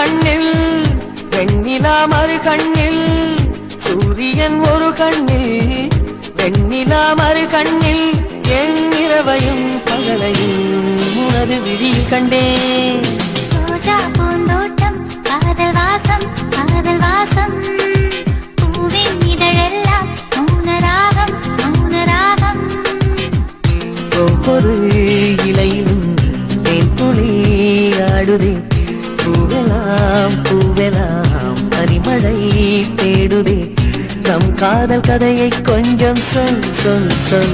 கண்ணில் வெண்ணிலா மறு கண்ணில் சூரியன் ஒரு கண்ணில் வெண்ணிலா மறு கண்ணில் என் இரவையும் பகலையும் உனது விழியில் கண்டேன். ரோஜா பூந்தோட்டம் காதல் வாசம் காதல் வாசம் பூவின் இதழெல்லாம் மௌனராகம் மௌனராகம். ஒவ்வொரு இலையிலும் தேன் துளி ஆடுதே பூவெல்லாம் பூவெல்லாம் பனிமழை தேடுதே நம் காதல் கதையை கொஞ்சம் சொல் சொல் சொல்.